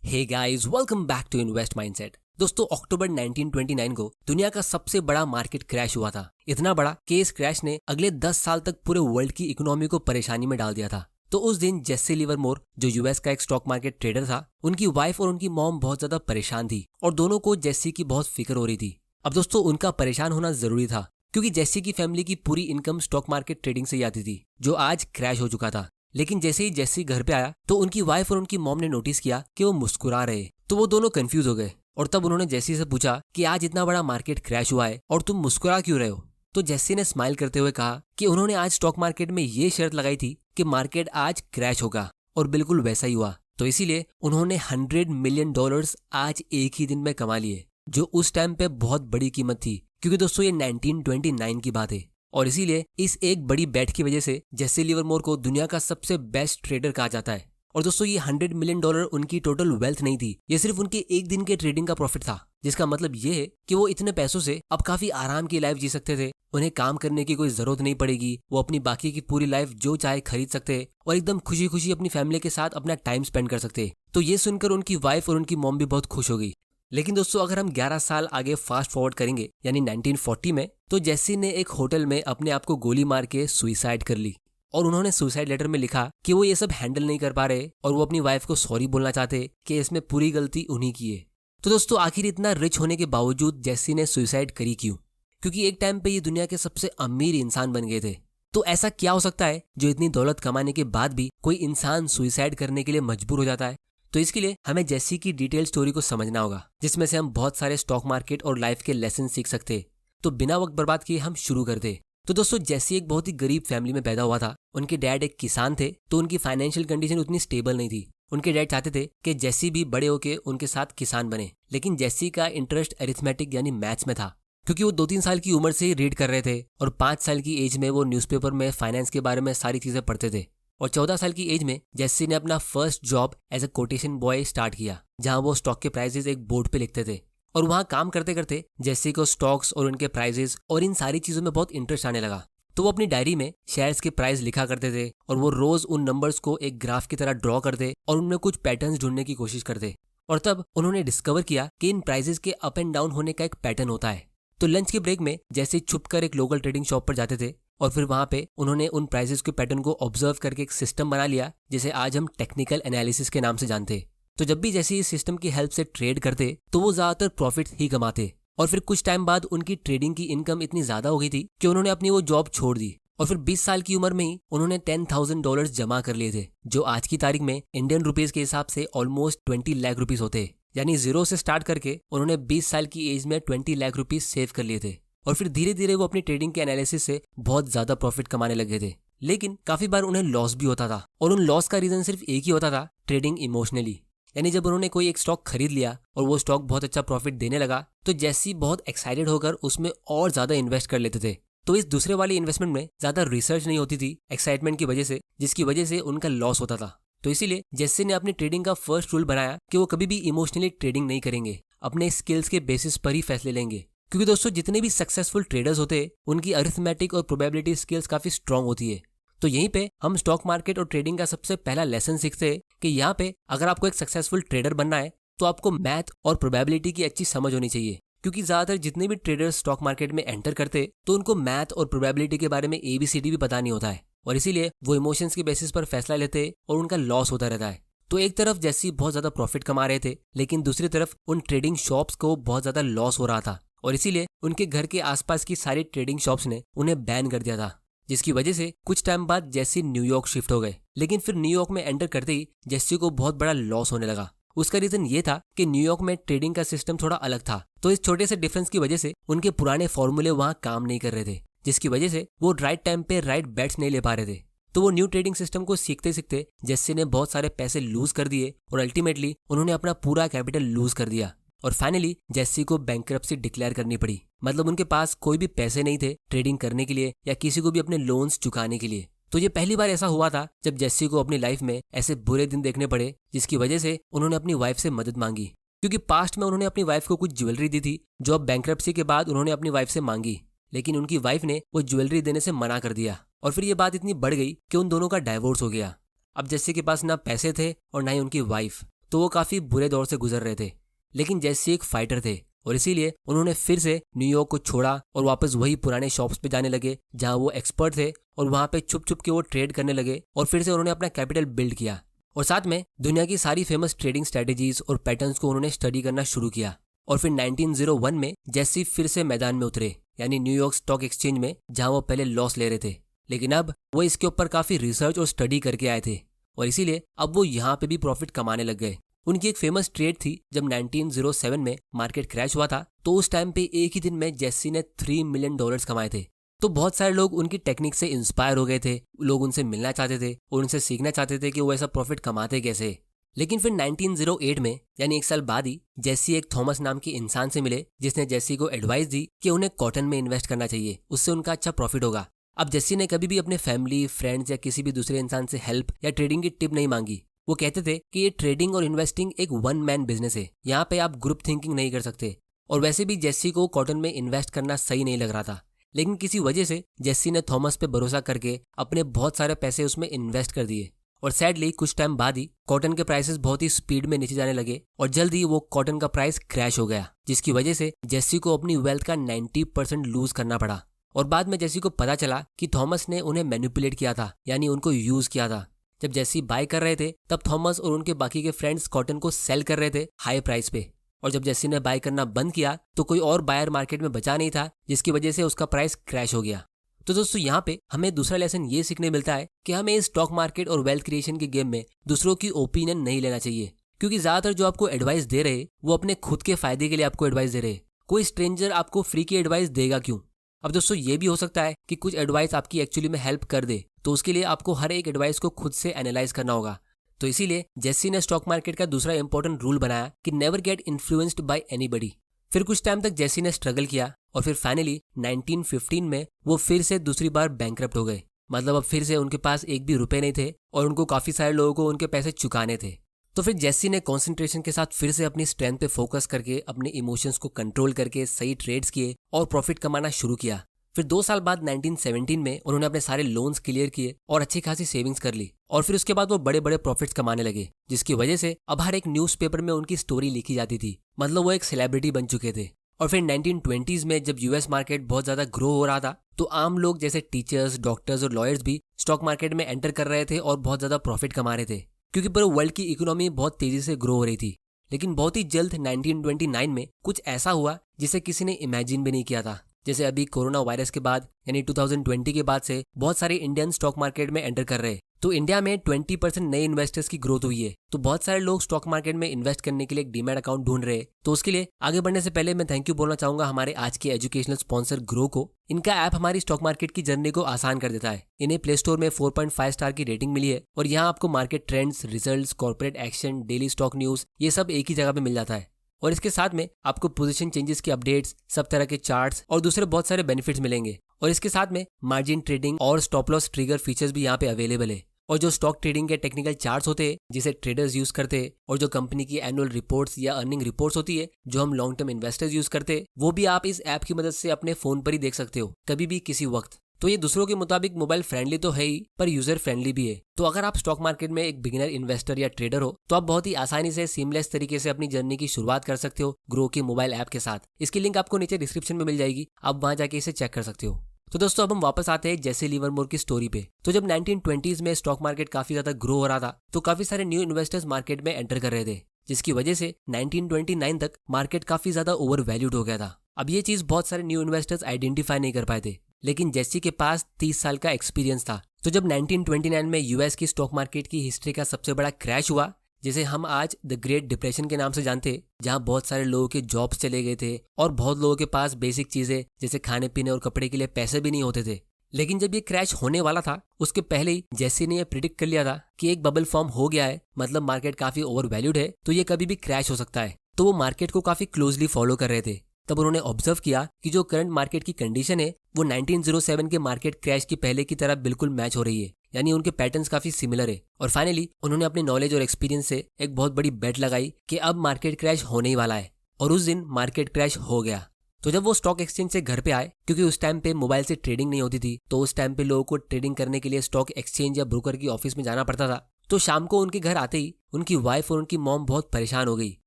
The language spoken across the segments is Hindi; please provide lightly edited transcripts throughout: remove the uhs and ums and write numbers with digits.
Hey guys, welcome back to invest mindset. दोस्तों, अक्टूबर 1929 को दुनिया का सबसे बड़ा मार्केट क्रैश हुआ था। इतना बड़ा कि इस क्रैश ने अगले 10 साल तक पूरे वर्ल्ड की इकोनॉमी को परेशानी में डाल दिया था। तो उस दिन जेसी लिवरमोर, जो यूएस का एक स्टॉक मार्केट ट्रेडर था, उनकी वाइफ और उनकी मॉम बहुत ज्यादा परेशान थी और दोनों को जेसी की बहुत फिक्र हो रही थी। अब दोस्तों, उनका परेशान होना जरूरी था क्योंकि जेसी की फैमिली की पूरी इनकम स्टॉक मार्केट ट्रेडिंग से ही आती थी, जो आज क्रैश हो चुका था। लेकिन जैसे ही जेसी घर पे आया तो उनकी वाइफ और उनकी मॉम ने नोटिस किया कि वो मुस्कुरा रहे। तो वो दोनों कंफ्यूज हो गए और तब उन्होंने जेसी से पूछा कि आज इतना बड़ा मार्केट क्रैश हुआ है और तुम मुस्कुरा क्यों रहे हो। तो जेसी ने स्माइल करते हुए कहा कि उन्होंने आज स्टॉक मार्केट में ये शर्त लगाई थी कि मार्केट आज क्रैश होगा, और बिल्कुल वैसा ही हुआ। तो इसीलिए उन्होंने $100 मिलियन आज एक ही दिन में कमा लिए, जो उस टाइम पे बहुत बड़ी कीमत थी, क्योंकि दोस्तों ये 1929 की बात है। और इसीलिए इस एक बड़ी बेट की वजह से जेसी लिवरमोर को दुनिया का सबसे बेस्ट ट्रेडर कहा जाता है। और दोस्तों, ये $100 मिलियन उनकी टोटल वेल्थ नहीं थी, ये सिर्फ उनके एक दिन के ट्रेडिंग का प्रॉफिट था। जिसका मतलब ये है कि वो इतने पैसों से अब काफी आराम की लाइफ जी सकते थे। उन्हें काम करने की कोई जरूरत नहीं पड़ेगी, वो अपनी बाकी की पूरी लाइफ जो चाहे खरीद सकते और एकदम खुशी खुशी अपनी फैमिली के साथ अपना टाइम स्पेंड कर सकते। तो ये सुनकर उनकी वाइफ और उनकी मॉम भी बहुत खुश हो गई। लेकिन दोस्तों, अगर हम 11 साल आगे फास्ट फॉरवर्ड करेंगे, यानी 1940 में, तो जेसी ने एक होटल में अपने आप को गोली मार के सुसाइड कर ली। और उन्होंने सुसाइड लेटर में लिखा कि वो ये सब हैंडल नहीं कर पा रहे और वो अपनी वाइफ को सॉरी बोलना चाहते कि इसमें पूरी गलती उन्हीं की है। तो दोस्तों, आखिर इतना रिच होने के बावजूद जेसी ने सुसाइड करी क्यों? क्योंकि एक टाइम पे ये दुनिया के सबसे अमीर इंसान बन गए थे। तो ऐसा क्या हो सकता है जो इतनी दौलत कमाने के बाद भी कोई इंसान सुसाइड करने के लिए मजबूर हो जाता है? तो इसके लिए हमें जेसी की डिटेल स्टोरी को समझना होगा, जिसमें से हम बहुत सारे स्टॉक मार्केट और लाइफ के लेसन सीख सकते। तो बिना वक्त बर्बाद किए हम शुरू करते। तो दोस्तों, जेसी एक बहुत ही गरीब फैमिली में पैदा हुआ था। उनके डैड एक किसान थे, तो उनकी फाइनेंशियल कंडीशन उतनी स्टेबल नहीं थी। उनके डैड चाहते थे कि जेसी भी बड़े होके उनके साथ किसान बने, लेकिन जेसी का इंटरेस्ट अरिथमेटिक यानी मैथ्स में था, क्योंकि वो 2-3 साल की उम्र से ही रीड कर रहे थे और 5 साल की एज में वो न्यूज़पेपर में फाइनेंस के बारे में सारी चीजें पढ़ते थे। और 14 साल की एज में जेसी ने अपना first job as a quotation boy start किया, जहां वो स्टॉक के प्राइसेस एक बोर्ड पे लिखते थे। और वहां काम करते करते जेसी को स्टॉक्स और उनके प्राइसेस और इन सारी चीजों में बहुत इंटरेस्ट आने लगा। तो वो अपनी डायरी में शेयर्स के प्राइस लिखा करते थे और वो रोज उन नंबर्स को एक ग्राफ की तरह ड्रॉ करते और उनमें कुछ पैटर्न्स ढूंढने की कोशिश करते। और तब उन्होंने डिस्कवर किया कि इन प्राइसेस के अप एंड डाउन होने का एक पैटर्न होता है। तो लंच के ब्रेक में जैसे छुपकर एक लोकल ट्रेडिंग शॉप पर जाते थे और फिर वहां पे उन्होंने उन प्राइसेस के पैटर्न को ऑब्जर्व करके एक सिस्टम बना लिया, जिसे आज हम टेक्निकल एनालिसिस के नाम से जानते। तो जब भी जैसे इस सिस्टम की हेल्प से ट्रेड करते तो वो ज्यादातर प्रॉफिट ही कमाते। और फिर कुछ टाइम बाद उनकी ट्रेडिंग की इनकम इतनी ज्यादा हो गई थी कि उन्होंने अपनी वो जॉब छोड़ दी। और फिर 20 साल की उम्र में ही उन्होंने $10,000 जमा कर लिए थे, जो आज की तारीख में इंडियन रुपीज के हिसाब से ऑलमोस्ट 20 लाख रुपीज होते। यानी जीरो से स्टार्ट करके उन्होंने 20 साल की एज में 20 लाख रुपीज सेव कर लिए थे। और फिर धीरे धीरे वो अपनी ट्रेडिंग के एनालिसिस से बहुत ज्यादा प्रॉफिट कमाने लगे थे। लेकिन काफी बार उन्हें लॉस भी होता था, और उन लॉस का रीजन सिर्फ एक ही होता था, ट्रेडिंग इमोशनली। यानी जब उन्होंने कोई एक स्टॉक खरीद लिया और वो स्टॉक बहुत अच्छा प्रॉफिट देने लगा, तो जेसी बहुत एक्साइटेड होकर उसमें और ज्यादा इन्वेस्ट कर लेते थे। तो इस दूसरे वाले इन्वेस्टमेंट में ज्यादा रिसर्च नहीं होती थी एक्साइटमेंट की वजह से, जिसकी वजह से उनका लॉस होता था। तो इसीलिए जेसी ने अपनी ट्रेडिंग का फर्स्ट रूल बनाया कि वो कभी भी इमोशनली ट्रेडिंग नहीं करेंगे, अपने स्किल्स के बेसिस पर ही फैसले लेंगे। क्योंकि दोस्तों, जितने भी सक्सेसफुल ट्रेडर्स होते हैं उनकी अरिथमेटिक और प्रोबेबिलिटी स्किल्स काफी स्ट्रांग होती है। तो यहीं पे हम स्टॉक मार्केट और ट्रेडिंग का सबसे पहला लेसन सीखते हैं कि यहाँ पे अगर आपको एक सक्सेसफुल ट्रेडर बनना है तो आपको मैथ और प्रोबेबिलिटी की अच्छी समझ होनी चाहिए। क्योंकि ज्यादातर जितने भी ट्रेडर्स स्टॉक मार्केट में एंटर करते तो उनको मैथ और प्रोबेबिलिटी के बारे में ABCD भी पता नहीं होता है, और इसीलिए वो इमोशंस के बेसिस पर फैसला लेते और उनका लॉस होता रहता है। तो एक तरफ जैसी बहुत ज्यादा प्रॉफिट कमा रहे थे, लेकिन दूसरी तरफ उन ट्रेडिंग शॉप्स को बहुत ज्यादा लॉस हो रहा था, और इसीलिए उनके घर के आसपास की सारी ट्रेडिंग शॉप्स ने उन्हें बैन कर दिया था। जिसकी वजह से कुछ टाइम बाद जेसी न्यूयॉर्क शिफ्ट हो गए। लेकिन फिर न्यूयॉर्क में एंटर करते ही जेसी को बहुत बड़ा लॉस होने लगा। उसका रीजन ये था कि न्यूयॉर्क में ट्रेडिंग का सिस्टम थोड़ा अलग था। तो इस छोटे से डिफरेंस की वजह से उनके पुराने फॉर्मूले वहां काम नहीं कर रहे थे, जिसकी वजह से वो राइट टाइम पे राइट बेट्स नहीं ले पा रहे थे। तो वो न्यू ट्रेडिंग सिस्टम को सीखते सीखते जेसी ने बहुत सारे पैसे लूज कर दिए और अल्टीमेटली उन्होंने अपना पूरा कैपिटल लूज कर दिया। और फाइनली जेसी को बैंकरप्सी डिक्लेयर करनी पड़ी। मतलब उनके पास कोई भी पैसे नहीं थे ट्रेडिंग करने के लिए या किसी को भी अपने लोन्स चुकाने के लिए। तो ये पहली बार ऐसा हुआ था जब जेसी को अपनी लाइफ में ऐसे बुरे दिन देखने पड़े, जिसकी वजह से उन्होंने अपनी वाइफ से मदद मांगी। क्योंकि पास्ट में उन्होंने अपनी वाइफ को कुछ ज्वेलरी दी थी, जो अब बैंकरप्सी के बाद उन्होंने अपनी वाइफ से मांगी, लेकिन उनकी वाइफ ने वो ज्वेलरी देने से मना कर दिया। और फिर ये बात इतनी बढ़ गई कि उन दोनों का डाइवोर्स हो गया। अब जेसी के पास ना पैसे थे और ना ही उनकी वाइफ। तो वो काफी बुरे दौर से गुजर रहे थे। लेकिन जेसी एक फाइटर थे और इसीलिए उन्होंने फिर से न्यूयॉर्क को छोड़ा और वापस वही पुराने शॉप्स पे जाने लगे जहां वो एक्सपर्ट थे, और वहां पे छुप छुप के वो ट्रेड करने लगे और फिर से उन्होंने अपना कैपिटल बिल्ड किया और साथ में दुनिया की सारी फेमस ट्रेडिंग स्ट्रेटेजीज और पैटर्न्स को उन्होंने स्टडी करना शुरू किया। और फिर 1901 में जेसी फिर से मैदान में उतरे, यानी न्यूयॉर्क स्टॉक एक्सचेंज में, जहां वो पहले लॉस ले रहे थे। लेकिन अब वो इसके ऊपर काफी रिसर्च और स्टडी करके आए थे और इसीलिए अब वो यहाँ पे भी प्रॉफिट कमाने लग गए। उनकी एक फेमस ट्रेड थी जब 1907 में मार्केट क्रैश हुआ था, तो उस टाइम पे एक ही दिन में जेसी ने $3 मिलियन कमाए थे। तो बहुत सारे लोग उनकी टेक्निक से इंस्पायर हो गए थे, लोग उनसे मिलना चाहते थे और उनसे सीखना चाहते थे कि वो ऐसा प्रॉफिट कमाते कैसे। लेकिन फिर 1908 में, यानी एक साल बाद ही, जेसी एक थॉमस नाम के इंसान से मिले जिसने जेसी को एडवाइस दी कि उन्हें कॉटन में इन्वेस्ट करना चाहिए, उससे उनका अच्छा प्रॉफिट होगा। अब जेसी ने कभी भी अपने फैमिली, फ्रेंड्स या किसी भी दूसरे इंसान से हेल्प या ट्रेडिंग की टिप नहीं मांगी। वो कहते थे कि ये ट्रेडिंग और इन्वेस्टिंग एक वन मैन बिजनेस है, यहाँ पे आप ग्रुप थिंकिंग नहीं कर सकते। और वैसे भी जेसी को कॉटन में इन्वेस्ट करना सही नहीं लग रहा था, लेकिन किसी वजह से जेसी ने थॉमस पे भरोसा करके अपने बहुत सारे पैसे उसमें इन्वेस्ट कर दिए। और सैडली कुछ टाइम बाद ही कॉटन के प्राइसेस बहुत ही स्पीड में नीचे जाने लगे और जल्द ही वो कॉटन का प्राइस क्रैश हो गया, जिसकी वजह से जेसी को अपनी वेल्थ का 90% लूज करना पड़ा। और बाद में जेसी को पता चला कि थॉमस ने उन्हें मैनिपुलेट किया था, यानी उनको यूज किया था। जब जेसी बाय कर रहे थे तब थॉमस और उनके बाकी के फ्रेंड्स कॉटन को सेल कर रहे थे हाई प्राइस पे, और जब जेसी ने बाय करना बंद किया तो कोई और बायर मार्केट में बचा नहीं था, जिसकी वजह से उसका प्राइस क्रैश हो गया। तो दोस्तों यहाँ पे हमें दूसरा लेसन ये सीखने मिलता है कि हमें इस स्टॉक मार्केट और वेल्थ क्रिएशन के गेम में दूसरों की ओपिनियन नहीं लेना चाहिए, क्योंकि ज्यादातर जो आपको एडवाइस दे रहे वो अपने खुद के फायदे के लिए आपको एडवाइस दे रहे। कोई स्ट्रेंजर आपको फ्री की एडवाइस देगा क्यों? अब दोस्तों ये भी हो सकता है कि कुछ एडवाइस आपकी एक्चुअली में हेल्प कर दे, तो उसके लिए आपको हर एक एडवाइस को खुद से एनालाइज करना होगा। तो इसीलिए जेसी ने स्टॉक मार्केट का दूसरा इंपॉर्टेंट रूल बनाया कि never get influenced by anybody. फिर कुछ टाइम तक जेसी ने स्ट्रगल किया और फिर फाइनली 1915 में वो फिर से दूसरी बार बैंकरप्ट हो गए। मतलब अब फिर से उनके पास एक भी रुपए नहीं थे और उनको काफी सारे लोगों को उनके पैसे चुकाने थे। तो फिर जेसी ने कंसंट्रेशन के साथ फिर से अपनी स्ट्रेंथ पे फोकस करके अपने इमोशंस को कंट्रोल करके सही ट्रेड्स किए और प्रॉफिट कमाना शुरू किया। फिर 2 साल बाद 1917 में उन्होंने अपने सारे लोन्स क्लियर किए और अच्छी खासी सेविंग्स कर ली, और फिर उसके बाद वो बड़े बड़े प्रॉफिट्स कमाने लगे, जिसकी वजह से अब हर एक न्यूज़पेपर में उनकी स्टोरी लिखी जाती थी। मतलब वो एक सेलिब्रिटी बन चुके थे। और फिर 1920s में जब यूएस मार्केट बहुत ज्यादा ग्रो हो रहा था, तो आम लोग जैसे टीचर्स, डॉक्टर्स और लॉयर्स भी स्टॉक मार्केट में एंटर कर रहे थे और बहुत ज्यादा प्रॉफिट कमा रहे थे, क्योंकि पूरे वर्ल्ड की इकोनॉमी बहुत तेजी से ग्रो हो रही थी। लेकिन बहुत ही जल्द 1929 में कुछ ऐसा हुआ जिसे किसी ने इमेजिन भी नहीं किया था। जैसे अभी कोरोना वायरस के बाद यानी 2020 के बाद से बहुत सारे इंडियन स्टॉक मार्केट में एंटर कर रहे हैं, तो इंडिया में 20% नए इन्वेस्टर्स की ग्रोथ हुई है। तो बहुत सारे लोग स्टॉक मार्केट में इन्वेस्ट करने के लिए एक डीमैट अकाउंट ढूंढ रहे हैं। तो उसके लिए आगे बढ़ने से पहले मैं थैंक यू बोलना चाहूंगा हमारे आज के एजुकेशनल स्पॉन्सर ग्रो को। इनका ऐप हमारी स्टॉक मार्केट की जर्नी को आसान कर देता है। इन्हें प्ले स्टोर में 4.5 स्टार की रेटिंग मिली है और यहाँ आपको market trends, results, corporate action, daily stock news, ये सब एक ही जगह पे मिल जाता है। और इसके साथ में आपको पोजीशन चेंजेस की अपडेट्स, सब तरह के चार्ट्स और दूसरे बहुत सारे बेनिफिट्स मिलेंगे। और इसके साथ में मार्जिन ट्रेडिंग और स्टॉप लॉस ट्रिगर फीचर्स भी यहाँ पे अवेलेबल है। और जो स्टॉक ट्रेडिंग के टेक्निकल चार्ट्स होते हैं जिसे ट्रेडर्स यूज करते हैं, और जो कंपनी की एनुअल रिपोर्ट्स या अर्निंग रिपोर्ट्स होती है जो हम लॉन्ग टर्म इन्वेस्टर्स यूज करते हैं, वो भी आप इस ऐप की मदद से अपने फोन पर ही देख सकते हो, कभी भी किसी वक्त। तो ये दूसरों के मुताबिक मोबाइल फ्रेंडली तो है ही, पर यूजर फ्रेंडली भी है। तो अगर आप स्टॉक मार्केट में एक बिगिनर इन्वेस्टर या ट्रेडर हो तो आप बहुत ही आसानी से सीमलेस तरीके से अपनी जर्नी की शुरुआत कर सकते हो ग्रो की मोबाइल ऐप के साथ। इसकी लिंक आपको नीचे डिस्क्रिप्शन में मिल जाएगी, आप वहां जाके इसे चेक कर सकते हो। तो दोस्तों अब हम वापस आते हैं जेसी लिवरमोर की स्टोरी पे। तो जब 1920s में स्टॉक मार्केट काफी ज्यादा ग्रो हो रहा था, तो काफी सारे न्यू इन्वेस्टर्स मार्केट में एंटर कर रहे थे, जिसकी वजह से 1929 तक मार्केट काफी ज्यादा ओवर वैल्यूड हो गया था। अब ये चीज बहुत सारे न्यू इन्वेस्टर्स आइडेंटिफाई नहीं कर पाए थे, लेकिन जेसी के पास 30 साल का एक्सपीरियंस था। तो जब 1929 में यूएस की स्टॉक मार्केट की हिस्ट्री का सबसे बड़ा क्रैश हुआ, जिसे हम आज द ग्रेट डिप्रेशन के नाम से जानते, जहां बहुत सारे लोगों के जॉब्स चले गए थे और बहुत लोगों के पास बेसिक चीजें जैसे खाने पीने और कपड़े के लिए पैसे भी नहीं होते थे। लेकिन जब ये क्रैश होने वाला था उसके पहले ही जेसी ने यह प्रिडिक्ट कर लिया था कि एक बबल फॉर्म हो गया है, मतलब मार्केट काफी ओवर वैल्यूड है, तो ये कभी भी क्रैश हो सकता है। तो वो मार्केट को काफी क्लोजली फॉलो कर रहे थे। तब उन्होंने ऑब्जर्व किया कि जो करंट मार्केट की कंडीशन है वो 1907 के मार्केट क्रैश की पहले की तरह बिल्कुल मैच हो रही है, यानी उनके पैटर्न्स काफी सिमिलर है। और फाइनली उन्होंने अपनी नॉलेज और एक्सपीरियंस से एक बहुत बड़ी बेट लगाई कि अब मार्केट क्रैश होने ही वाला है, और उस दिन मार्केट क्रैश हो गया। तो जब वो स्टॉक एक्सचेंज से घर पे आए, क्योंकि उस टाइम पे मोबाइल से ट्रेडिंग नहीं होती थी, तो उस टाइम पे लोगों को ट्रेडिंग करने के लिए स्टॉक एक्सचेंज या ब्रोकर की ऑफिस में जाना पड़ता था, तो शाम को उनके घर आते ही उनकी वाइफ और उनकी मॉम बहुत परेशान हो गई।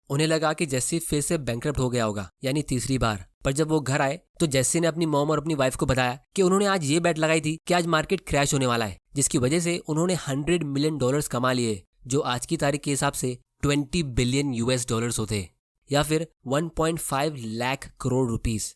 उन्हें लगा कि जेसी फिर से बैंकरप्ट हो गया होगा, यानी तीसरी बार। पर जब वो घर आए तो जेसी ने अपनी मॉम और अपनी वाइफ को बताया कि उन्होंने आज ये बेट लगाई थी कि आज मार्केट क्रैश होने वाला है, जिसकी वजह से उन्होंने $100 मिलियन कमा लिए, जो आज की तारीख के हिसाब से 20 बिलियन US डॉलर्स होते, या फिर 1.5 लाख करोड़ रुपीस।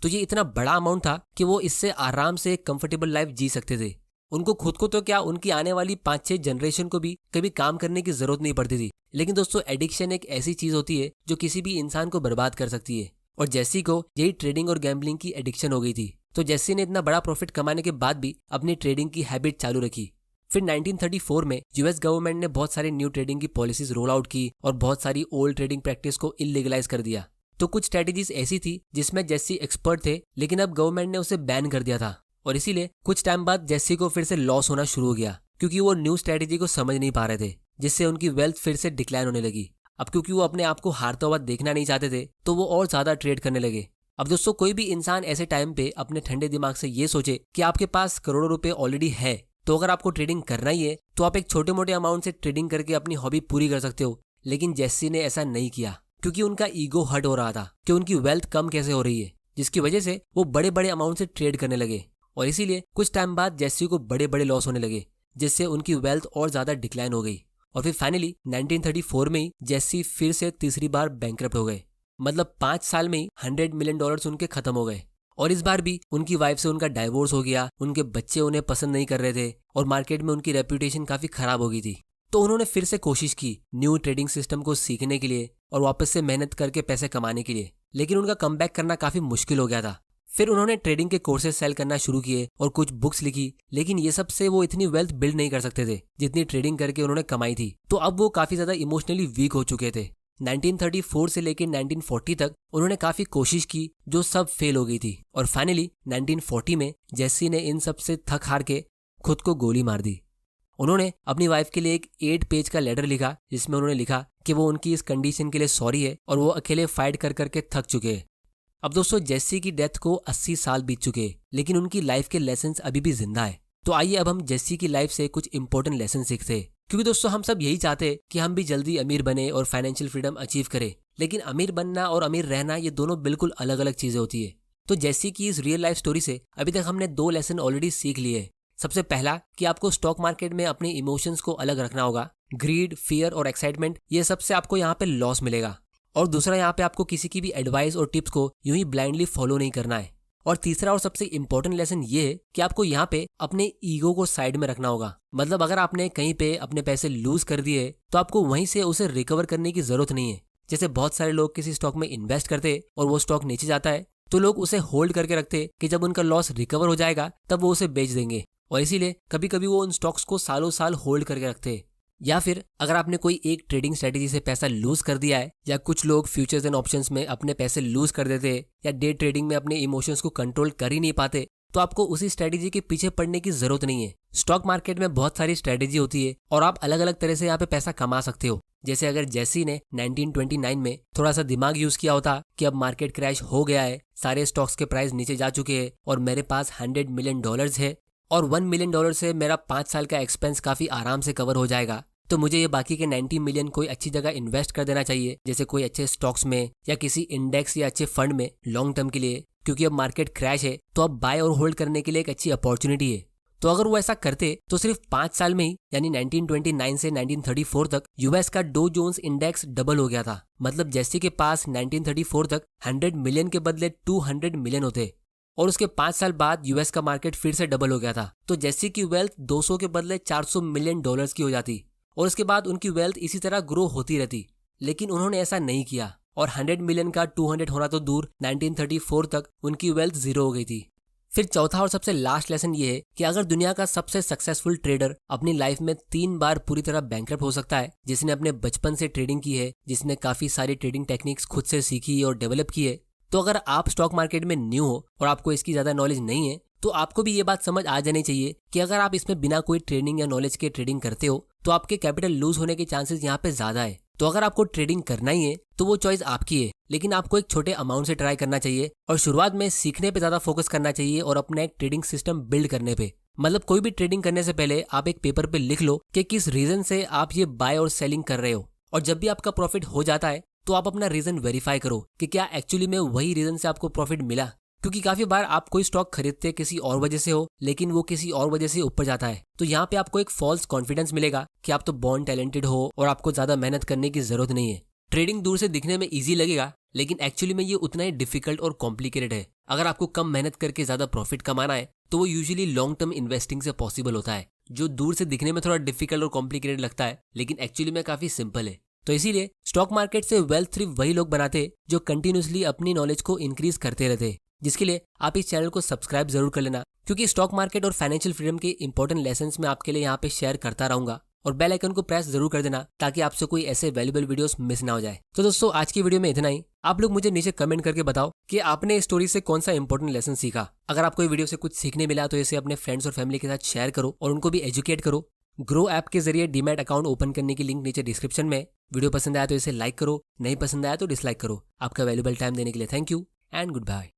तो ये इतना बड़ा अमाउंट था कि वो इससे आराम से एक कंफर्टेबल लाइफ जी सकते थे। उनको खुद को तो क्या, उनकी आने वाली 5-6 जनरेशन को भी कभी काम करने की जरूरत नहीं पड़ती थी। लेकिन दोस्तों, एडिक्शन एक ऐसी चीज होती है जो किसी भी इंसान को बर्बाद कर सकती है, और जेसी को यही ट्रेडिंग और गैम्बलिंग की एडिक्शन हो गई थी। तो जेसी ने इतना बड़ा प्रॉफिट कमाने के बाद भी अपनी ट्रेडिंग की हैबिट चालू रखी। फिर 1934 में यूएस गवर्नमेंट ने बहुत सारी न्यू ट्रेडिंग की पॉलिसीज रोल आउट की और बहुत सारी ओल्ड ट्रेडिंग प्रैक्टिस को इलीगलाइज कर दिया। तो कुछ स्ट्रेटेजीज ऐसी थी जिसमें जेसी एक्सपर्ट थे, लेकिन अब गवर्नमेंट ने उसे बैन कर दिया था, और इसीलिए कुछ टाइम बाद जेसी को फिर से लॉस होना शुरू हो गया, क्योंकि वो न्यू स्ट्रेटेजी को समझ नहीं पा रहे थे, जिससे उनकी वेल्थ फिर से डिक्लाइन होने लगी। अब क्योंकि वो अपने आप को हारता हुआ देखना नहीं चाहते थे, तो वो और ज्यादा ट्रेड करने लगे। अब दोस्तों, कोई भी इंसान ऐसे टाइम पे अपने ठंडे दिमाग से ये सोचे कि आपके पास करोड़ों रुपए ऑलरेडी है, तो अगर आपको ट्रेडिंग करना ही है तो आप एक छोटे मोटे अमाउंट से ट्रेडिंग करके अपनी हॉबी पूरी कर सकते हो। लेकिन जेसी ने ऐसा नहीं किया, क्योंकि उनका ईगो हर्ट हो रहा था कि उनकी वेल्थ कम कैसे हो रही है, जिसकी वजह से वो बड़े बड़े अमाउंट से ट्रेड करने लगे, और इसीलिए कुछ टाइम बाद जेसी को बड़े बड़े लॉस होने लगे, जिससे उनकी वेल्थ और ज्यादा डिक्लाइन हो गई। और फिर फाइनली 1934 में ही जेसी फिर से तीसरी बार बैंकरप्ट हो गए। मतलब 5 साल में ही $100 मिलियन उनके खत्म हो गए, और इस बार भी उनकी वाइफ से उनका डाइवोर्स हो गया, उनके बच्चे उन्हें पसंद नहीं कर रहे थे, और मार्केट में उनकी रेपुटेशन काफी खराब हो गई थी। तो उन्होंने फिर से कोशिश की न्यू ट्रेडिंग सिस्टम को सीखने के लिए और वापस से मेहनत करके पैसे कमाने के लिए, लेकिन उनका कमबैक करना काफी मुश्किल हो गया था। फिर उन्होंने ट्रेडिंग के कोर्सेज सेल करना शुरू किए और कुछ बुक्स लिखी, लेकिन ये सब से वो इतनी वेल्थ बिल्ड नहीं कर सकते थे जितनी ट्रेडिंग करके उन्होंने कमाई थी। तो अब वो काफी ज्यादा इमोशनली वीक हो चुके थे। 1934 से लेकर 1940 तक उन्होंने काफी कोशिश की, जो सब फेल हो गई थी, और फाइनली 1940 में जेसी ने इन सब से थक हार के खुद को गोली मार दी। उन्होंने अपनी वाइफ के लिए एक 8 पेज का लेटर लिखा, जिसमें उन्होंने लिखा कि वो उनकी इस कंडीशन के लिए सॉरी है और वो अकेले फाइट कर करके थक चुके हैं। अब दोस्तों, जेसी की डेथ को 80 साल बीत चुके हैं, लेकिन उनकी लाइफ के लेसन्स अभी भी जिंदा है। तो आइए अब हम जेसी की लाइफ से कुछ इंपॉर्टेंट लेसन सीखते हैं, क्योंकि दोस्तों हम सब यही चाहते हैं कि हम भी जल्दी अमीर बने और फाइनेंशियल फ्रीडम अचीव करें। लेकिन अमीर बनना और अमीर रहना, ये दोनों बिल्कुल अलग अलग चीजें होती है। तो जेसी की इस रियल लाइफ स्टोरी से अभी तक हमने 2 लेसन ऑलरेडी सीख लिए। सबसे पहला कि आपको स्टॉक मार्केट में अपने इमोशंस को अलग रखना होगा। ग्रीड, फियर और एक्साइटमेंट, ये सबसे आपको यहाँ पे लॉस मिलेगा। और दूसरा, यहाँ पे आपको किसी की भी एडवाइस और टिप्स को यूं ही ब्लाइंडली फॉलो नहीं करना है। और तीसरा और सबसे इंपॉर्टेंट लेसन ये है कि आपको यहाँ पे अपने ईगो को साइड में रखना होगा। मतलब अगर आपने कहीं पे अपने पैसे लूज कर दिए तो आपको वहीं से उसे रिकवर करने की जरूरत नहीं है। जैसे बहुत सारे लोग किसी स्टॉक में इन्वेस्ट करते और वो स्टॉक नीचे जाता है तो लोग उसे होल्ड करके रखते कि जब उनका लॉस रिकवर हो जाएगा तब वो उसे बेच देंगे, और इसीलिए कभी कभी वो उन स्टॉक्स को सालों साल होल्ड करके रखते। या फिर अगर आपने कोई एक ट्रेडिंग स्ट्रेटेजी से पैसा लूज कर दिया है, या कुछ लोग फ्यूचर्स एंड ऑप्शंस में अपने पैसे लूज कर देते, या डे ट्रेडिंग में अपने इमोशंस को कंट्रोल कर ही नहीं पाते, तो आपको उसी स्ट्रेटेजी के पीछे पड़ने की जरूरत नहीं है। स्टॉक मार्केट में बहुत सारी स्ट्रेटेजी होती है और आप अलग अलग तरह से यहाँ पे पैसा कमा सकते हो। जैसे अगर जेसी ने 1929 में थोड़ा सा दिमाग यूज किया होता कि अब मार्केट क्रैश हो गया है, सारे स्टॉक्स के प्राइस नीचे जा चुके हैं और मेरे पास $100 मिलियन है और $1 मिलियन से मेरा 5 साल का एक्सपेंस काफी आराम से कवर हो जाएगा, तो मुझे ये बाकी के 90 मिलियन कोई अच्छी जगह इन्वेस्ट कर देना चाहिए, जैसे कोई अच्छे स्टॉक्स में या किसी इंडेक्स या अच्छे फंड में लॉन्ग टर्म के लिए, क्योंकि अब मार्केट क्रैश है तो अब बाय और होल्ड करने के लिए एक अच्छी अपॉर्चुनिटी है। तो अगर वो ऐसा करते तो सिर्फ 5 साल में ही, यानी 1929 से 1934 तक यूएस का डो जोन्स इंडेक्स डबल हो गया था। मतलब जेसी के पास 1934 तक 100 मिलियन के बदले 200 मिलियन होते, और उसके 5 साल बाद यूएस का मार्केट फिर से डबल हो गया था। तो जेसी की वेल्थ 200 के बदले $400 मिलियन की हो जाती, और उसके बाद उनकी वेल्थ इसी तरह ग्रो होती रहती। लेकिन उन्होंने ऐसा नहीं किया, और 100 मिलियन का 200 होना तो दूर, 1934 तक उनकी वेल्थ 0 हो गई थी। फिर चौथा और सबसे लास्ट लेसन ये है कि अगर दुनिया का सबसे सक्सेसफुल ट्रेडर अपनी लाइफ में 3 बार पूरी तरह बैंकरप्ट हो सकता है, जिसने अपने बचपन से ट्रेडिंग की है, जिसने काफी सारी ट्रेडिंग टेक्निक्स खुद से सीखी और डेवलप की है, तो अगर आप स्टॉक मार्केट में न्यू हो और आपको इसकी ज्यादा नॉलेज नहीं है, तो आपको भी ये बात समझ आ जानी चाहिए कि अगर आप इसमें बिना कोई ट्रेनिंग या नॉलेज के ट्रेडिंग करते हो तो आपके कैपिटल लूज होने के चांसेस यहाँ पे ज्यादा है। तो अगर आपको ट्रेडिंग करना ही है तो वो चॉइस आपकी है, लेकिन आपको एक छोटे अमाउंट से ट्राई करना चाहिए और शुरुआत में सीखने पे ज्यादा फोकस करना चाहिए और अपना एक ट्रेडिंग सिस्टम बिल्ड करने पे। मतलब कोई भी ट्रेडिंग करने से पहले आप एक पेपर पे लिख लो कि किस रीजन से आप ये बाय और सेलिंग कर रहे हो, और जब भी आपका प्रॉफिट हो जाता है तो आप अपना रीजन वेरीफाई करो कि क्या एक्चुअली में वही रीजन से आपको प्रॉफिट मिला। क्योंकि काफी बार आप कोई स्टॉक खरीदते किसी और वजह से हो, लेकिन वो किसी और वजह से ऊपर जाता है, तो यहाँ पे आपको एक फॉल्स कॉन्फिडेंस मिलेगा कि आप तो बॉर्न टैलेंटेड हो और आपको ज्यादा मेहनत करने की जरूरत नहीं है। ट्रेडिंग दूर से दिखने में इजी लगेगा, लेकिन एक्चुअली में ये उतना ही डिफिकल्ट और कॉम्प्लिकेटेड है। अगर आपको कम मेहनत करके ज्यादा प्रॉफिट कमाना है तो वो यूजुअली लॉन्ग टर्म इन्वेस्टिंग से पॉसिबल होता है, जो दूर से दिखने में थोड़ा डिफिकल्ट और कॉम्प्लिकेटेड लगता है, लेकिन एक्चुअली में काफी सिंपल है। तो इसीलिए स्टॉक मार्केट से वेल्थ सिर्फ वही लोग बनाते जो कंटिन्यूसली अपनी नॉलेज को इंक्रीज करते रहते, जिसके लिए आप इस चैनल को सब्सक्राइब जरूर कर लेना, क्योंकि स्टॉक मार्केट और फाइनेंशियल फ्रीडम के इंपॉर्टेंट लेसन्स मैं आपके लिए यहाँ पे शेयर करता रहूंगा। और बेल आइकन को प्रेस जरूर कर देना ताकि आपसे कोई ऐसे वैल्यूएबल वीडियोस मिस ना हो जाए। तो दोस्तों आज की वीडियो में इतना ही। आप लोग मुझे नीचे कमेंट करके बताओ कि आपने इस स्टोरी से कौन सा इंपॉर्टेंट लेसन सीखा। अगर आपको ये वीडियो से कुछ सीखने मिला तो इसे अपने फ्रेंड्स और फैमिली के साथ शेयर करो और उनको भी एजुकेट करो। ग्रो ऐप के जरिए डीमैट अकाउंट ओपन करने की लिंक नीचे डिस्क्रिप्शन में। वीडियो पसंद आया तो इसे लाइक करो, नहीं पसंद आया तो डिसलाइक करो। आपका वैल्यूएबल टाइम देने के लिए thank you and good bye.